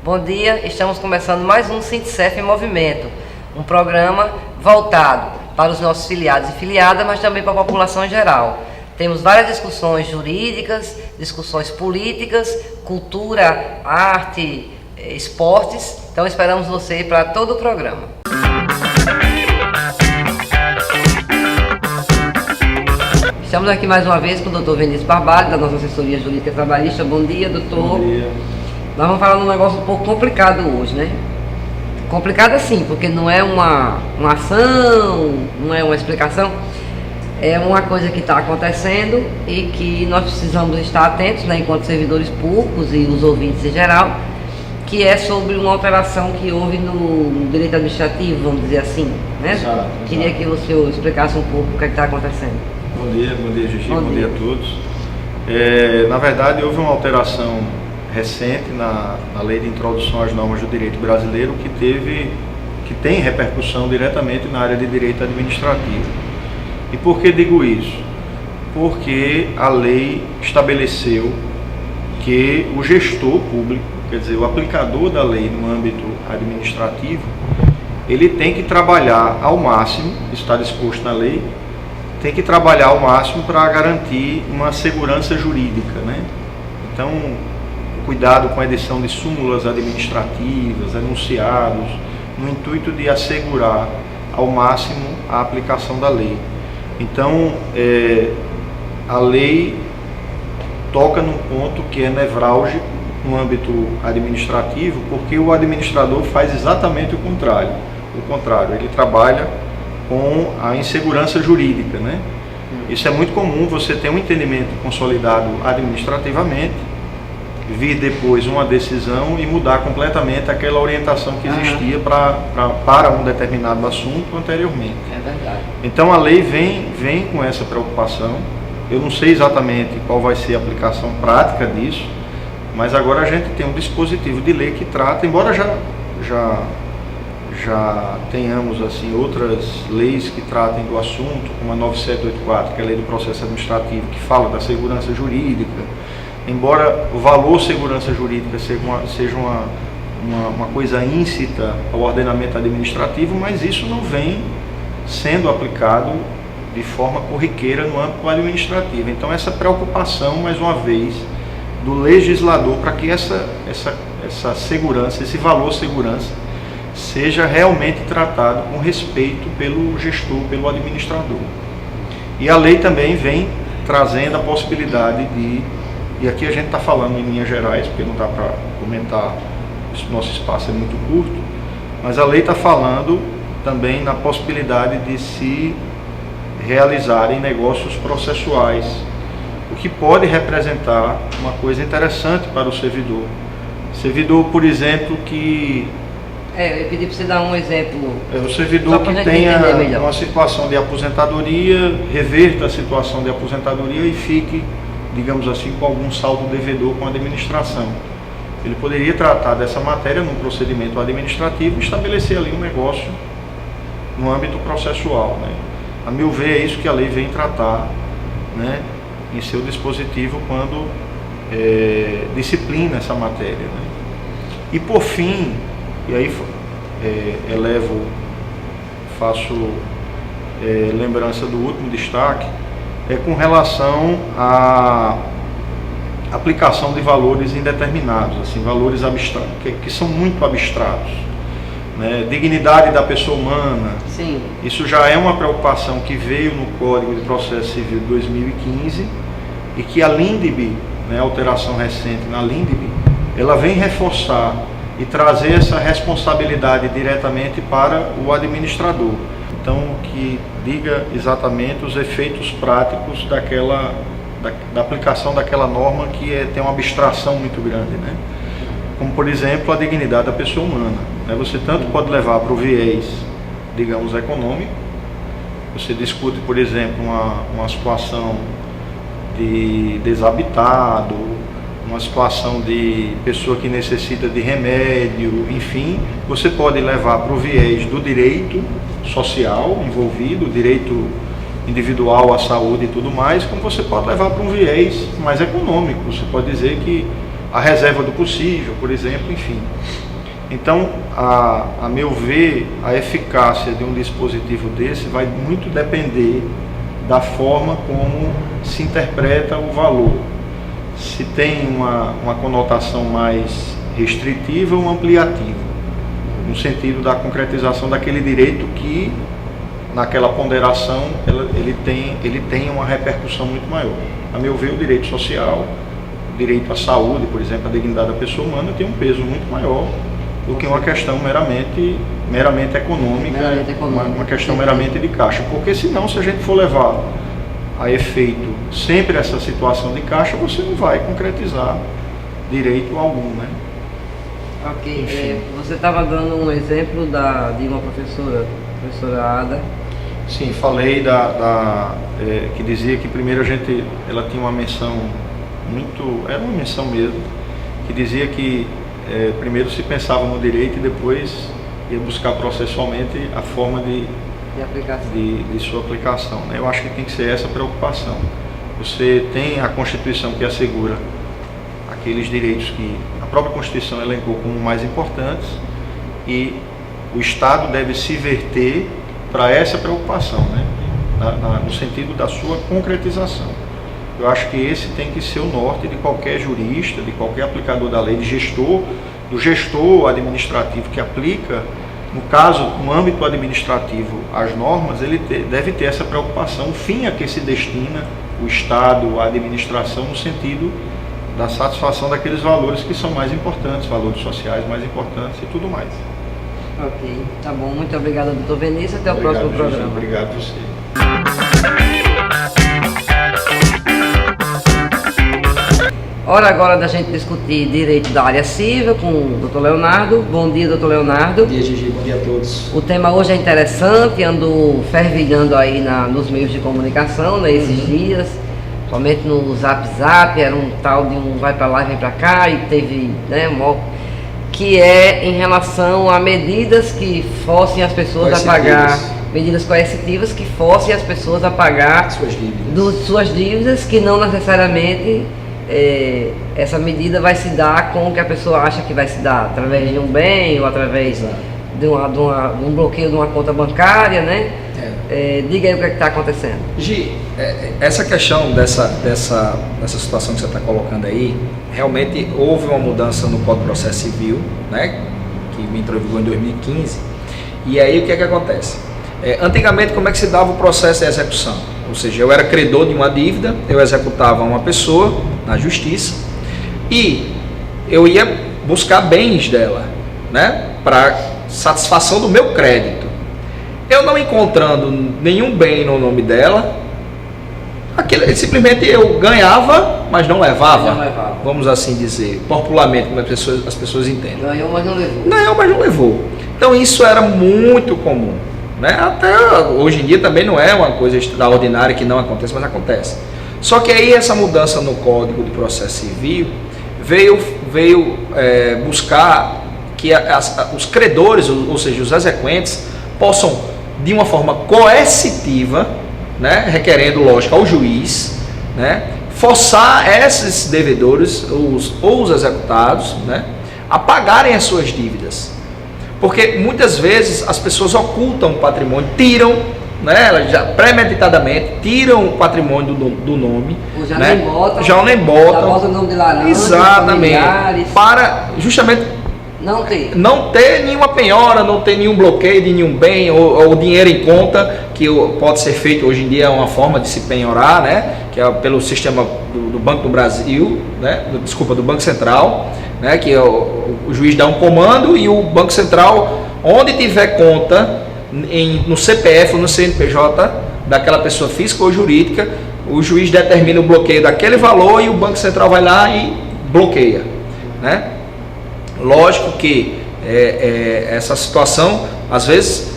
Bom dia, estamos começando mais um Sintcef em Movimento, um programa voltado para os nossos filiados e filiadas, mas também para a população em geral. Temos várias discussões jurídicas, discussões políticas, cultura, arte, esportes, então esperamos você para todo o programa. Estamos aqui mais uma vez com o doutor Vinícius Barbalho, da nossa assessoria jurídica trabalhista. Bom dia, doutor. Bom dia. Nós vamos falar de um negócio um pouco complicado hoje, né? Complicado assim, porque não é uma ação, não é uma explicação, é uma coisa que está acontecendo e que nós precisamos estar atentos, né, enquanto servidores públicos e os ouvintes em geral, que é sobre uma alteração que houve no direito administrativo, vamos dizer assim, né? Exato. Queria que você explicasse um pouco o que está acontecendo. Bom dia, Gigi, bom dia a todos. Na verdade, houve uma alteração recente na lei de introdução às normas do direito brasileiro que tem repercussão diretamente na área de direito administrativo. E por que digo isso? Porque a lei estabeleceu que o gestor público, quer dizer, o aplicador da lei no âmbito administrativo, ele tem que trabalhar ao máximo, está disposto na lei, tem que trabalhar ao máximo para garantir uma segurança jurídica, né? Então, cuidado com a edição de súmulas administrativas, enunciados, no intuito de assegurar ao máximo a aplicação da lei. Então, a lei toca num ponto que é nevrálgico no âmbito administrativo, porque o administrador faz exatamente o contrário. Ele trabalha com a insegurança jurídica, né? Isso é muito comum, você ter um entendimento consolidado administrativamente, vir depois uma decisão e mudar completamente aquela orientação que existia para um determinado assunto anteriormente. É verdade. Então a lei vem com essa preocupação. Eu não sei exatamente qual vai ser a aplicação prática disso, mas agora a gente tem um dispositivo de lei que trata, embora já tenhamos assim outras leis que tratem do assunto, como a 9784, que é a lei do processo administrativo, que fala da segurança jurídica. Embora o valor segurança jurídica seja uma coisa íncita ao ordenamento administrativo, mas isso não vem sendo aplicado de forma corriqueira no âmbito administrativo. Então essa preocupação, mais uma vez, do legislador para que essa segurança, esse valor segurança, seja realmente tratado com respeito pelo gestor, pelo administrador. E a lei também vem trazendo a possibilidade e aqui a gente está falando em linhas gerais, porque não dá para comentar, nosso espaço é muito curto, mas a lei está falando também na possibilidade de se realizarem negócios processuais, o que pode representar uma coisa interessante para o servidor. Servidor, por exemplo, que... eu pedi para você dar um exemplo. O servidor que tenha uma situação de aposentadoria, reverta a situação de aposentadoria e fique, digamos assim, com algum saldo devedor com a administração. Ele poderia tratar dessa matéria num procedimento administrativo e estabelecer ali um negócio no âmbito processual, né? A meu ver, é isso que a lei vem tratar, né, em seu dispositivo quando disciplina essa matéria, né? E por fim, e aí faço lembrança do último destaque, com relação à aplicação de valores indeterminados, assim, valores abstratos, que são muito abstratos, né? Dignidade da pessoa humana. Sim. Isso já é uma preocupação que veio no Código de Processo Civil de 2015 e que a LINDB, né, a alteração recente na LINDB, ela vem reforçar e trazer essa responsabilidade diretamente para o administrador. Então, que diga exatamente os efeitos práticos da aplicação daquela norma que tem uma abstração muito grande, né? Como, por exemplo, a dignidade da pessoa humana, né? Você tanto pode levar para o viés, digamos, econômico. Você discute, por exemplo, uma situação de desabitado, uma situação de pessoa que necessita de remédio, enfim, você pode levar para o viés do direito social envolvido, o direito individual à saúde e tudo mais, como você pode levar para um viés mais econômico. Você pode dizer que a reserva do possível, por exemplo, enfim. Então, a meu ver, a eficácia de um dispositivo desse vai muito depender da forma como se interpreta o valor. Se tem uma conotação mais restritiva ou ampliativa, no sentido da concretização daquele direito que, naquela ponderação, ele tem uma repercussão muito maior. A meu ver, o direito social, o direito à saúde, por exemplo, a dignidade da pessoa humana, tem um peso muito maior do que uma questão meramente econômica, uma questão meramente de caixa. Porque senão, se a gente for levar a efeito sempre essa situação de caixa, você não vai concretizar direito algum, né? Ok, você estava dando um exemplo de uma professora Ada. Sim, falei que dizia que primeiro ela tinha uma menção era uma menção mesmo, que dizia que primeiro se pensava no direito e depois ia buscar processualmente a forma de sua aplicação, né? Eu acho que tem que ser essa preocupação. Você tem a Constituição que assegura aqueles direitos que a própria Constituição elencou como mais importantes, e o Estado deve se verter para essa preocupação, né? No sentido da sua concretização. Eu acho que esse tem que ser o norte de qualquer jurista, de qualquer aplicador da lei, do gestor administrativo que aplica, no caso, no âmbito administrativo, as normas. Ele deve ter essa preocupação, o fim a que se destina o Estado, a administração, no sentido da satisfação daqueles valores que são mais importantes, valores sociais mais importantes e tudo mais. Ok, tá bom. Muito obrigado, doutor Vinícius. Até o próximo programa. Obrigado a você. Hora agora da gente discutir direito da área civil com o doutor Leonardo. Bom dia, doutor Leonardo. Bom dia, Gigi. Bom dia a todos. O tema hoje é interessante, andou fervilhando aí nos meios de comunicação, né, esses dias, somente no Zap, era um tal de um vai para lá e vem para cá, e teve, né, que é em relação a medidas que forcem as pessoas a pagar, medidas coercitivas que forcem as pessoas a pagar suas dívidas, que não necessariamente essa medida vai se dar com o que a pessoa acha que vai se dar, através de um bem ou através de um bloqueio de uma conta bancária, né? Diga aí o que está acontecendo. Gi, essa questão dessa situação que você está colocando aí, realmente houve uma mudança no Código de Processo Civil, né, que entrou em vigor em 2015, e aí o que é que acontece? Antigamente, como é que se dava o processo de execução? Ou seja, eu era credor de uma dívida, eu executava uma pessoa na justiça e eu ia buscar bens dela, né, para satisfação do meu crédito. Eu não encontrando nenhum bem no nome dela, simplesmente eu ganhava, mas não levava, vamos assim dizer, popularmente, como as pessoas entendem. Ganhou, mas não levou. Ganhou, mas não levou. Então isso era muito comum, né? Até hoje em dia também não é uma coisa extraordinária que não acontece, mas acontece. Só que aí essa mudança no Código de Processo Civil veio buscar que os credores, ou seja, os exequentes, possam, de uma forma coercitiva, né, requerendo, lógico, ao juiz, né, forçar esses devedores, ou os executados, né, a pagarem as suas dívidas. Porque muitas vezes as pessoas ocultam o patrimônio, tiram, né, já premeditadamente, tiram o patrimônio do nome, ou já, né, nem botam, já nem botam, já botam o nome de laranja, exatamente, para justamente não ter nenhuma penhora, não ter nenhum bloqueio de nenhum bem, ou dinheiro em conta, que pode ser feito hoje em dia, é uma forma de se penhorar, né, que é pelo sistema do Banco do Brasil, né, do Banco Central, né, que o juiz dá um comando e o Banco Central, onde tiver conta no CPF ou no CNPJ daquela pessoa física ou jurídica, o juiz determina o bloqueio daquele valor e o Banco Central vai lá e bloqueia, né? Lógico que essa situação, às vezes,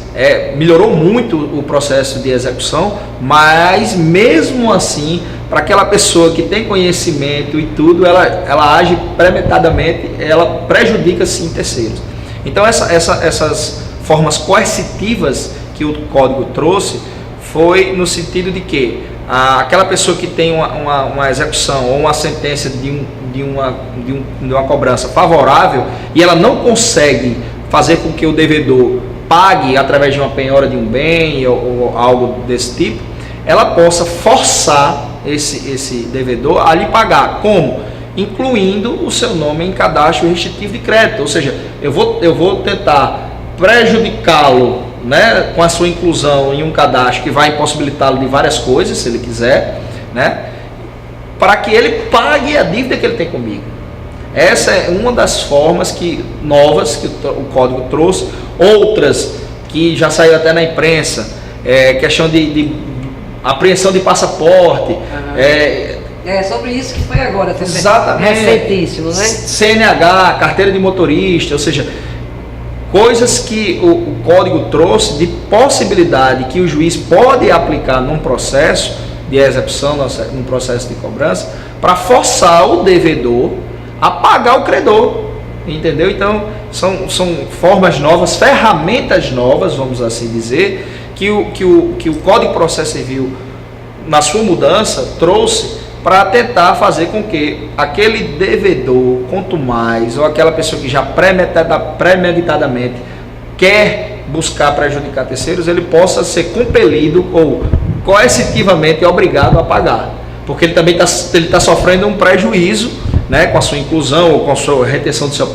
melhorou muito o processo de execução, mas mesmo assim, para aquela pessoa que tem conhecimento e tudo, ela age premeditadamente, ela prejudica sim terceiros. Então essas formas coercitivas que o Código trouxe foi no sentido de que aquela pessoa que tem uma execução ou uma sentença de uma cobrança favorável e ela não consegue fazer com que o devedor pague através de uma penhora de um bem ou algo desse tipo, ela possa forçar esse devedor a lhe pagar. Como? Incluindo o seu nome em cadastro restritivo de crédito. Ou seja, eu vou tentar prejudicá-lo, né, com a sua inclusão em um cadastro que vai impossibilitá-lo de várias coisas, se ele quiser, né, para que ele pague a dívida que ele tem comigo. Essa é uma das formas novas que o Código trouxe. Outras que já saiu até na imprensa, questão de apreensão de passaporte. Sobre isso que foi agora, exatamente, recentíssimo, né? CNH, carteira de motorista, ou seja, coisas que o Código trouxe de possibilidade que o juiz pode aplicar num processo de execução, num processo de cobrança, para forçar o devedor a pagar o credor, entendeu? Então, são formas novas, ferramentas novas, vamos assim dizer, que o Código de Processo Civil, na sua mudança, trouxe para tentar fazer com que aquele devedor, quanto mais, ou aquela pessoa que já premeditadamente quer buscar prejudicar terceiros, ele possa ser compelido ou coercitivamente obrigado a pagar, porque ele também está sofrendo um prejuízo, né, com a sua inclusão ou com a sua retenção do seu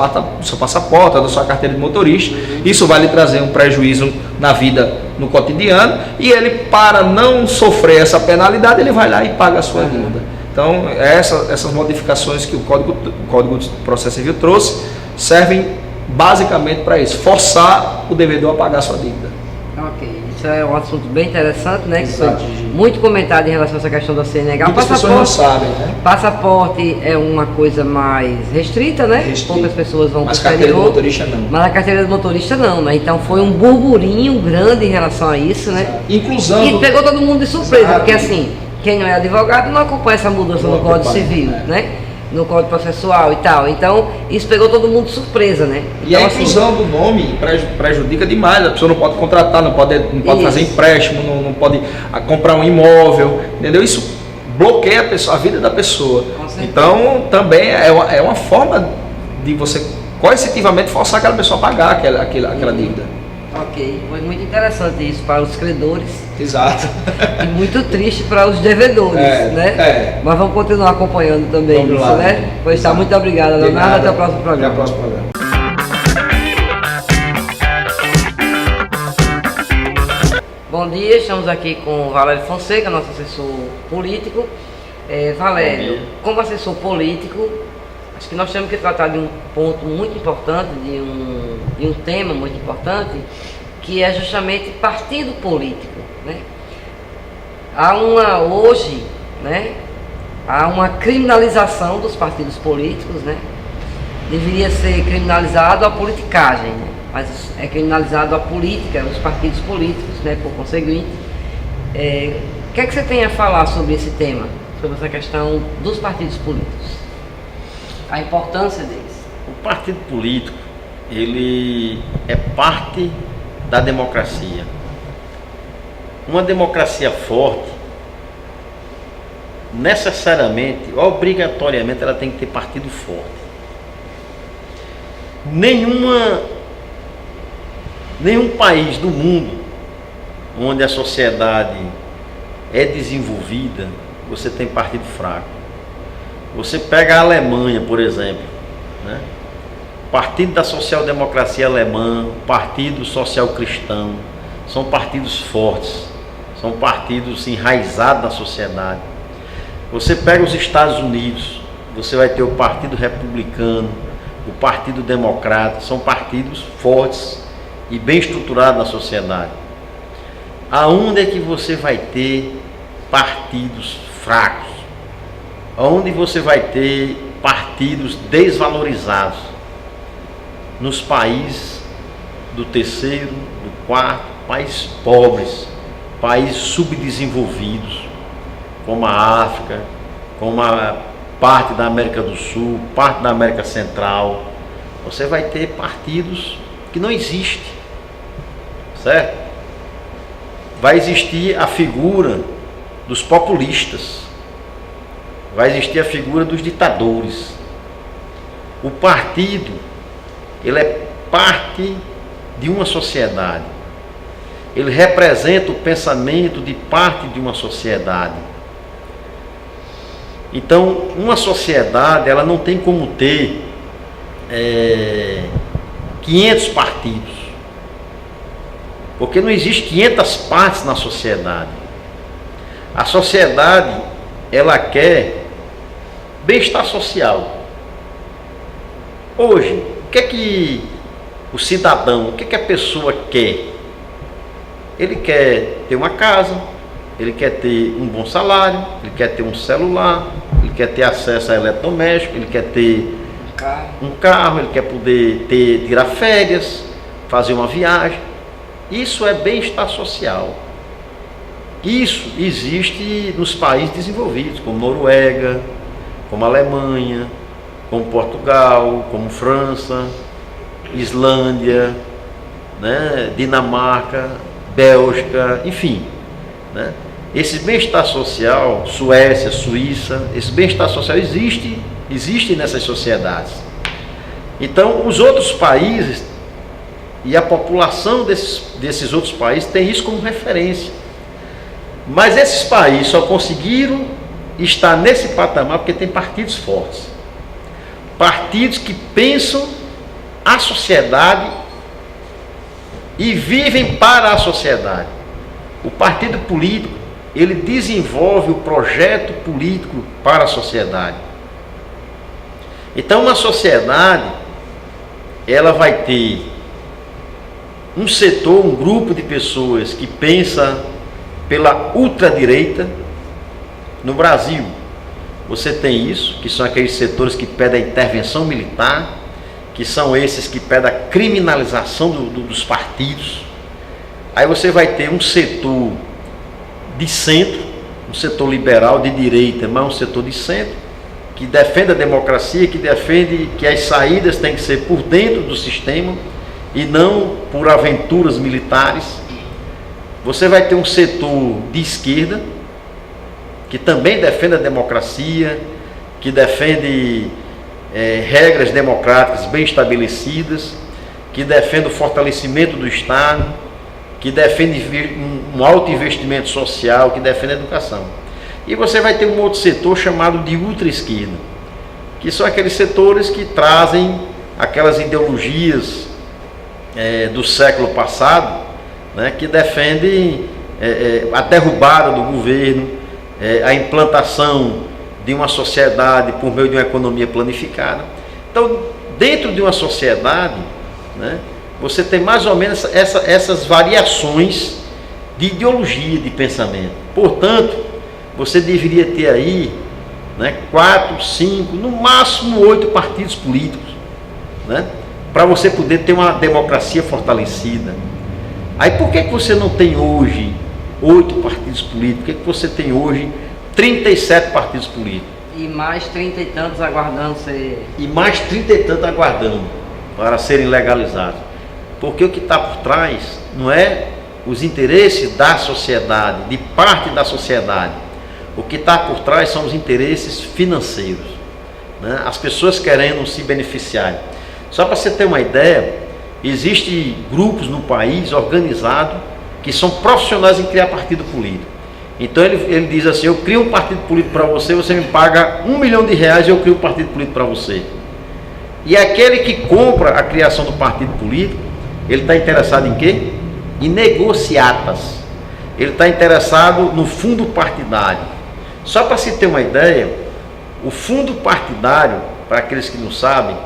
passaporte, da sua carteira de motorista. Isso vai lhe trazer um prejuízo na vida, no cotidiano, e ele, para não sofrer essa penalidade, ele vai lá e paga a sua dívida. Então, essas modificações que o Código de Processo Civil trouxe servem basicamente para isso, forçar o devedor a pagar a sua dívida. Ok, isso é um assunto bem interessante, né? Exato. Que foi muito comentado em relação a essa questão da CNH. Muitas pessoas não sabem, né? Passaporte é uma coisa mais restrita, né? Poucas pessoas vão para o exterior. Mas carteira de motorista não. Mas a carteira de motorista não, né? Então foi um burburinho grande em relação a isso, né? Exato. Inclusão. E pegou todo mundo de surpresa, Exato. porque assim, quem não é advogado não acompanha essa mudança no Código Civil, né? No Código Processual e tal. Então, isso pegou todo mundo de surpresa, né? E então, a inclusão do nome prejudica demais. A pessoa não pode contratar, não pode fazer empréstimo, não pode comprar um imóvel, entendeu? Isso bloqueia a vida da pessoa. Então, também é uma forma de você coercitivamente forçar aquela pessoa a pagar aquela dívida. Ok, foi muito interessante isso para os credores. Exato. E muito triste para os devedores, né? Mas vamos continuar acompanhando também vamos isso, lá, né? Pois está, muito obrigado, Leonardo. Até o próximo programa. Até o próximo programa. Bom dia, estamos aqui com o Valério Fonseca, nosso assessor político. Valério, como assessor político, acho que nós temos que tratar de um ponto muito importante, de um tema muito importante, que é justamente partido político, né? Hoje, né, há uma criminalização dos partidos políticos, né? Deveria ser criminalizado a politicagem, né? Mas é criminalizado a política, os partidos políticos, né, por conseguinte. O que é que você tem a falar sobre esse tema, sobre essa questão dos partidos políticos? A importância deles. O partido político, ele é parte da democracia. Uma democracia forte, necessariamente, obrigatoriamente, ela tem que ter partido forte. Nenhum país do mundo onde a sociedade é desenvolvida, você tem partido fraco. Você pega a Alemanha, por exemplo, né? O Partido da Social Democracia Alemã, o Partido Social Cristão, são partidos fortes, são partidos enraizados na sociedade. Você pega os Estados Unidos, você vai ter o Partido Republicano, o Partido Democrata, são partidos fortes e bem estruturados na sociedade. Aonde é que você vai ter partidos fracos? Onde você vai ter partidos desvalorizados? Nos países do terceiro, do quarto, países pobres, países subdesenvolvidos, como a África, como a parte da América do Sul, parte da América Central. Você vai ter partidos que não existem, certo? Vai existir a figura dos populistas, vai existir a figura dos ditadores. O partido, ele é parte de uma sociedade. Ele representa o pensamento de parte de uma sociedade. Então, uma sociedade, ela não tem como ter 500 partidos. Porque não existe 500 partes na sociedade. A sociedade, ela quer bem-estar social. Hoje, o que é que o cidadão, o que é que a pessoa quer? Ele quer ter uma casa, ele quer ter um bom salário, ele quer ter um celular, ele quer ter acesso a eletrodoméstico, ele quer ter um carro, ele quer poder tirar férias, fazer uma viagem. Isso é bem-estar social. Isso existe nos países desenvolvidos, como Noruega, como Alemanha, como Portugal, como França, Islândia, né, Dinamarca, Bélgica, enfim, né? Esse bem-estar social, Suécia, Suíça, esse bem-estar social existe nessas sociedades. Então, os outros países e a população desses outros países tem isso como referência. Mas esses países só conseguiram estar nesse patamar porque tem partidos fortes. Partidos que pensam a sociedade e vivem para a sociedade. O partido político, ele desenvolve o projeto político para a sociedade. Então, uma sociedade, ela vai ter um setor, um grupo de pessoas que pensa pela ultradireita. No Brasil, você tem isso, que são aqueles setores que pedem a intervenção militar, que são esses que pedem a criminalização dos partidos. Aí você vai ter um setor de centro, um setor liberal de direita, mas um setor de centro, que defende a democracia, que defende que as saídas têm que ser por dentro do sistema e não por aventuras militares. Você vai ter um setor de esquerda, que também defende a democracia, que defende regras democráticas bem estabelecidas, que defende o fortalecimento do Estado, que defende um alto investimento social, que defende a educação. E você vai ter um outro setor chamado de ultra-esquerda, que são aqueles setores que trazem aquelas ideologias do século passado, né, que defendem a derrubada do governo, a implantação de uma sociedade por meio de uma economia planificada. Então, dentro de uma sociedade, né, você tem mais ou menos essas variações de ideologia, de pensamento. Portanto, você deveria ter aí, né, 4, 5, no máximo 8 partidos políticos, né, para você poder ter uma democracia fortalecida. Aí por que você não tem hoje 8 partidos políticos? Por que você tem hoje 37 partidos políticos? E mais 30 e tantos aguardando ser... E mais 30 e tantos aguardando para serem legalizados. Porque o que está por trás não é os interesses da sociedade, de parte da sociedade. O que está por trás são os interesses financeiros, né? As pessoas querendo se beneficiar. Só para você ter uma ideia, existem grupos no país organizados que são profissionais em criar partido político. Então ele diz assim: eu crio um partido político para você, você me paga R$1 milhão e eu crio um partido político para você. E aquele que compra a criação do partido político, ele está interessado em quê? Em negociatas. Ele está interessado no fundo partidário. Só para se ter uma ideia, o fundo partidário, para aqueles que não sabem,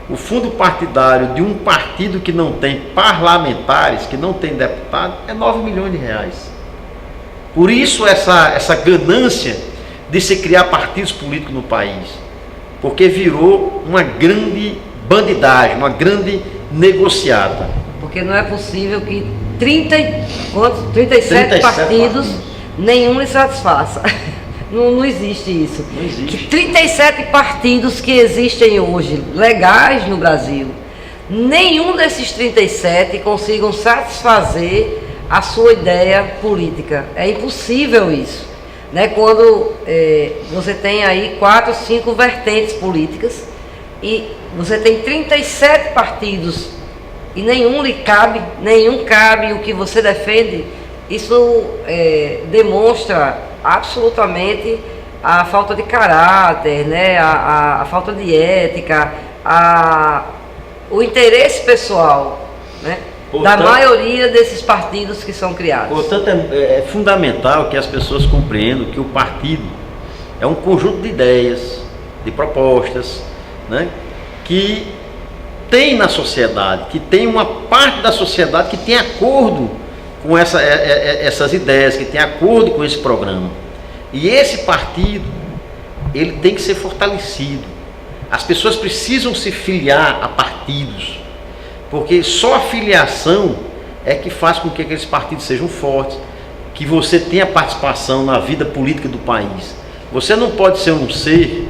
o fundo partidário de um partido que não tem parlamentares, que não tem deputado, é R$9 milhões. Por isso essa ganância de se criar partidos políticos no país, porque virou uma grande bandidagem, uma grande negociata. Porque não é possível que 37 partidos, nenhum lhe satisfaça. Não existe isso. Não existe. Que 37 partidos que existem hoje, legais no Brasil, nenhum desses 37 consigam satisfazer a sua ideia política. É impossível isso. né? Quando você tem aí 4, 5 vertentes políticas e você tem 37 partidos e nenhum cabe o que você defende, isso demonstra absolutamente a falta de caráter, né? A falta de ética, o interesse pessoal, né? Portanto, da maioria desses partidos que são criados. Portanto, é fundamental que as pessoas compreendam que o partido é um conjunto de ideias, de propostas, né? Que tem na sociedade, que tem uma parte da sociedade que tem acordo com essas ideias, que tem acordo com esse programa. E esse partido, ele tem que ser fortalecido. As pessoas precisam se filiar a partidos, porque só a filiação é que faz com que aqueles partidos sejam fortes, que você tenha participação na vida política do país. Você não pode ser um ser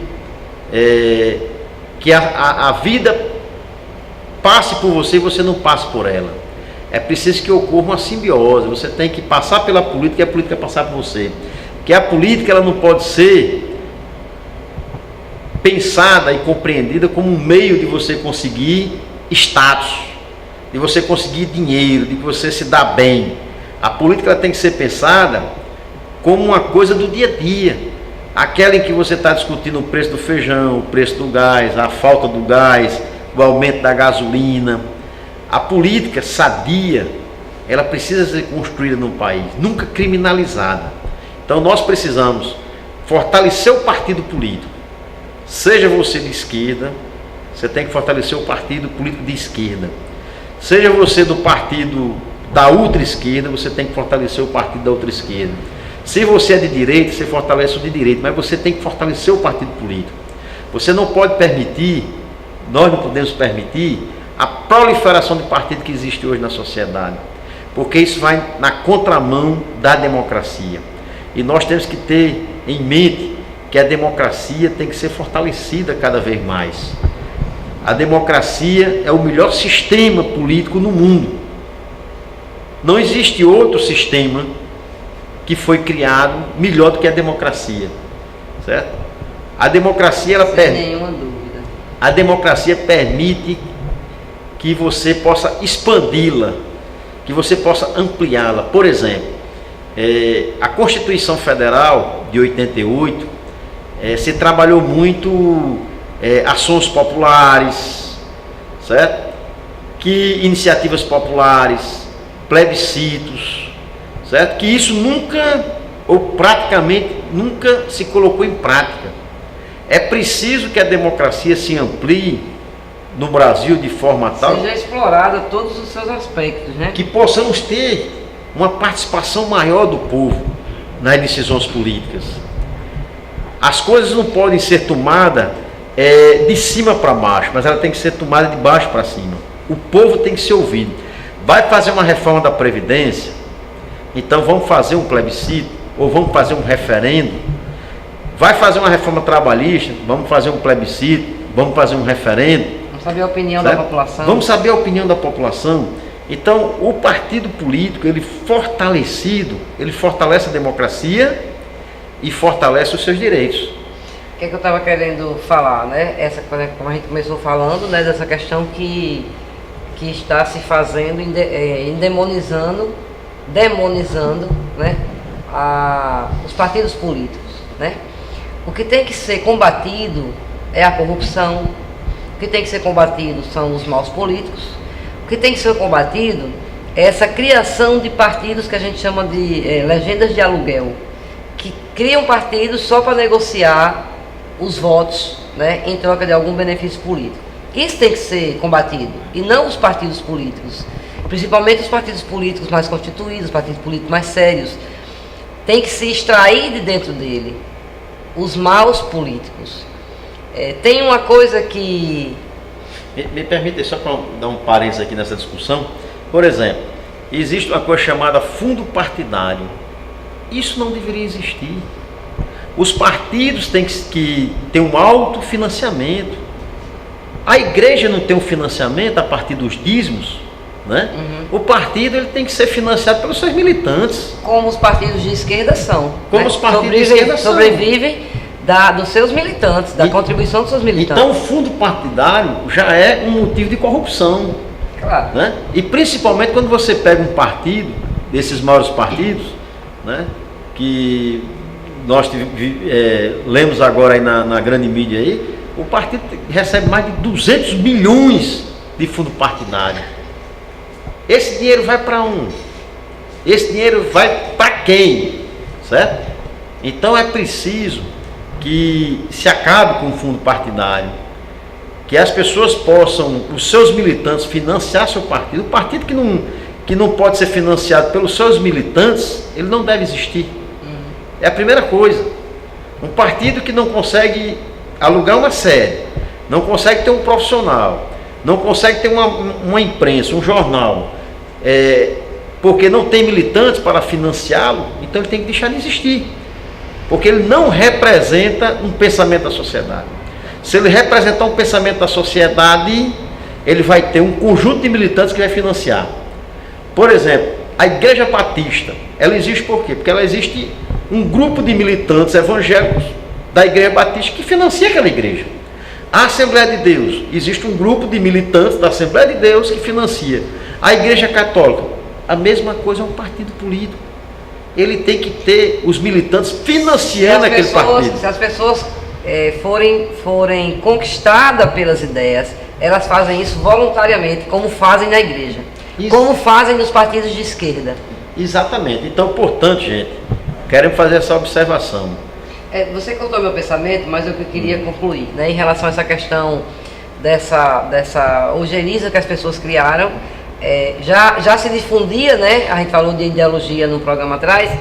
que a vida passe por você e você não passe por ela. É preciso que ocorra uma simbiose. Você tem que passar pela política e a política passar por você. Porque a política ela não pode ser pensada e compreendida como um meio de você conseguir status, de você conseguir dinheiro, de você se dar bem. A política ela tem que ser pensada como uma coisa do dia a dia, aquela em que você está discutindo o preço do feijão, o preço do gás, a falta do gás, o aumento da gasolina. A política sadia, ela precisa ser construída no país, nunca criminalizada. Então nós precisamos fortalecer o partido político. Seja você de esquerda, você tem que fortalecer o partido político de esquerda. Seja você do partido da ultra esquerda, você tem que fortalecer o partido da outra esquerda. Se você é de direita, você fortalece o de direita, mas você tem que fortalecer o partido político. Você não pode permitir, nós não podemos permitir a proliferação de partido que existe hoje na sociedade, porque isso vai na contramão da democracia. E nós temos que ter em mente que a democracia tem que ser fortalecida cada vez mais. A democracia é o melhor sistema político no mundo. Não existe outro sistema que foi criado melhor do que a democracia, certo? A democracia ela nenhuma dúvida. A democracia permite que você possa expandi-la, que você possa ampliá-la. Por exemplo, a Constituição Federal de 88 se trabalhou muito ações populares, certo? Que iniciativas populares, plebiscitos, certo? Que isso nunca, ou praticamente nunca se colocou em prática. É preciso que a democracia se amplie no Brasil de forma tal... Seja explorada todos os seus aspectos, né? Que possamos ter uma participação maior do povo nas decisões políticas. As coisas não podem ser tomadas de cima para baixo, mas ela tem que ser tomada de baixo para cima. O povo tem que ser ouvido. Vai fazer uma reforma da Previdência? Então vamos fazer um plebiscito, ou vamos fazer um referendo. Vai fazer uma reforma trabalhista? Vamos fazer um plebiscito, vamos fazer um referendo. Vamos saber a opinião certo? da população. Vamos saber a opinião da população. Então, o partido político, ele fortalecido, ele fortalece a democracia e fortalece os seus direitos. O que é que eu estava querendo falar, né? Essa, como a gente começou falando, né? Dessa questão que está se fazendo, demonizando, né? Os partidos políticos, né? O que tem que ser combatido é a corrupção, o que tem que ser combatido são os maus políticos, o que tem que ser combatido é essa criação de partidos que a gente chama de legendas de aluguel, que criam partidos só para negociar os votos, né, em troca de algum benefício político. Isso tem que ser combatido, e não os partidos políticos, principalmente os partidos políticos mais constituídos, os partidos políticos mais sérios. Tem que se extrair de dentro dele os maus políticos. Tem uma coisa que... Me permite, só para dar um parênteses aqui nessa discussão. Por exemplo, existe uma coisa chamada fundo partidário. Isso não deveria existir. Os partidos têm que ter um autofinanciamento. A igreja não tem um financiamento a partir dos dízimos? né? O partido ele tem que ser financiado pelos seus militantes. Como os partidos de esquerda são. Como os partidos de esquerda são. Sobrevivem dos seus militantes, da contribuição dos seus militantes. Então o fundo partidário já é um motivo de corrupção. Claro. Né? E principalmente quando você pega um partido, desses maiores partidos, né? Que nós lemos agora aí na grande mídia aí, o partido recebe mais de 200 milhões de fundo partidário. Esse dinheiro vai para onde? Esse dinheiro vai para quem? Certo? Então é preciso que se acabe com o fundo partidário, que as pessoas possam, os seus militantes, financiar seu partido. O partido que não pode ser financiado pelos seus militantes, ele não deve existir. É a primeira coisa. Um partido que não consegue alugar uma sede, não consegue ter um profissional, não consegue ter uma imprensa, um jornal, porque não tem militantes para financiá-lo, então ele tem que deixar de existir. Porque ele não representa um pensamento da sociedade. Se ele representar um pensamento da sociedade, ele vai ter um conjunto de militantes que vai financiar. Por exemplo, a Igreja Batista, ela existe por quê? Porque ela existe um grupo de militantes evangélicos da Igreja Batista que financia aquela igreja. A Assembleia de Deus, existe um grupo de militantes da Assembleia de Deus que financia. A Igreja Católica, a mesma coisa, é um partido político. Ele tem que ter os militantes financiando aquele partido. Se as pessoas forem conquistadas pelas ideias, elas fazem isso voluntariamente, como fazem na igreja, como fazem nos partidos de esquerda. Exatamente. Então, portanto, gente, queremos fazer essa observação. Você contou meu pensamento, mas eu queria concluir, né, em relação a essa questão dessa ojeriza que as pessoas criaram. Já se difundia, né? A gente falou de ideologia no programa atrás,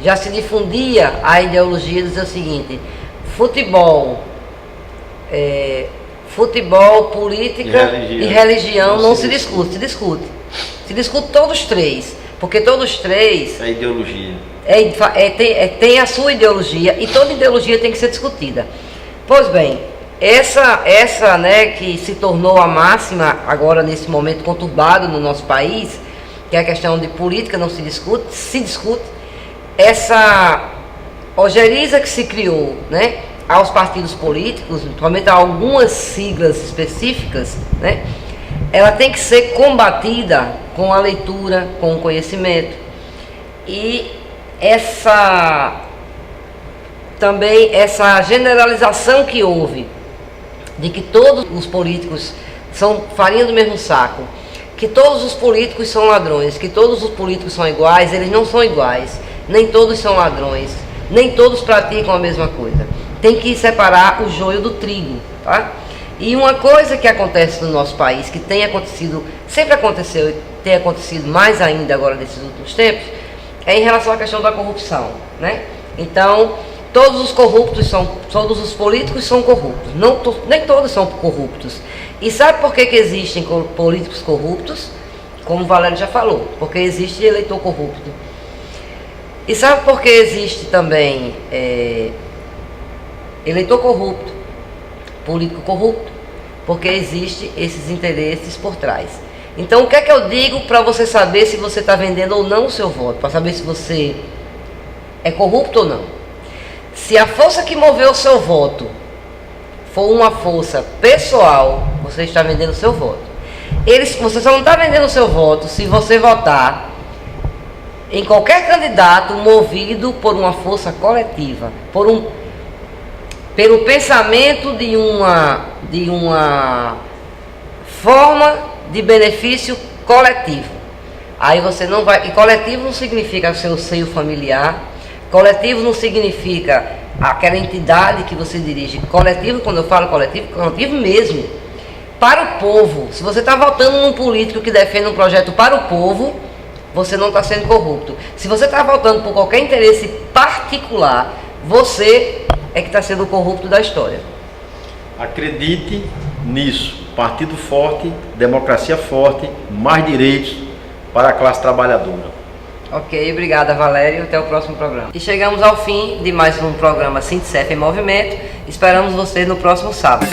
já se difundia a ideologia de dizer o seguinte: futebol, política e religião não se discute. Se discute todos os três, porque todos os três... A ideologia. Tem a sua ideologia, e toda ideologia tem que ser discutida. Pois bem, essa né, que se tornou a máxima agora nesse momento conturbado no nosso país, que é a questão de política, não se discute, essa ojeriza que se criou, né, aos partidos políticos, principalmente a algumas siglas específicas, né, ela tem que ser combatida com a leitura, com o conhecimento. E também essa generalização que houve de que todos os políticos são farinha do mesmo saco, que todos os políticos são ladrões, que todos os políticos são iguais, eles não são iguais, nem todos são ladrões, nem todos praticam a mesma coisa. Tem que separar o joio do trigo, tá? E uma coisa que acontece no nosso país, que tem acontecido, sempre aconteceu e tem acontecido mais ainda agora nesses últimos tempos, é em relação à questão da corrupção, né? Então, todos os políticos são corruptos, nem todos são corruptos. E sabe por que existem políticos corruptos? Como o Valério já falou, porque existe eleitor corrupto. E sabe por que existe também eleitor corrupto, político corrupto? Porque existe esses interesses por trás. Então, o que é que eu digo para você saber se você está vendendo ou não o seu voto? Para saber se você é corrupto ou não. Se a força que moveu o seu voto for uma força pessoal, você está vendendo o seu voto. Você só não está vendendo o seu voto se você votar em qualquer candidato movido por uma força coletiva, pelo pensamento de uma forma de benefício coletivo. Aí você não vai... E coletivo não significa o seu seio familiar, coletivo não significa aquela entidade que você dirige. Coletivo, quando eu falo coletivo mesmo, para o povo. Se você está votando num político que defende um projeto para o povo, você não está sendo corrupto. Se você está votando por qualquer interesse particular, você é que está sendo o corrupto da história. Acredite nisso. Partido forte, democracia forte, mais direitos para a classe trabalhadora. Ok, obrigada, Valério. Até o próximo programa. E chegamos ao fim de mais um programa Sintecef em Movimento. Esperamos você no próximo sábado.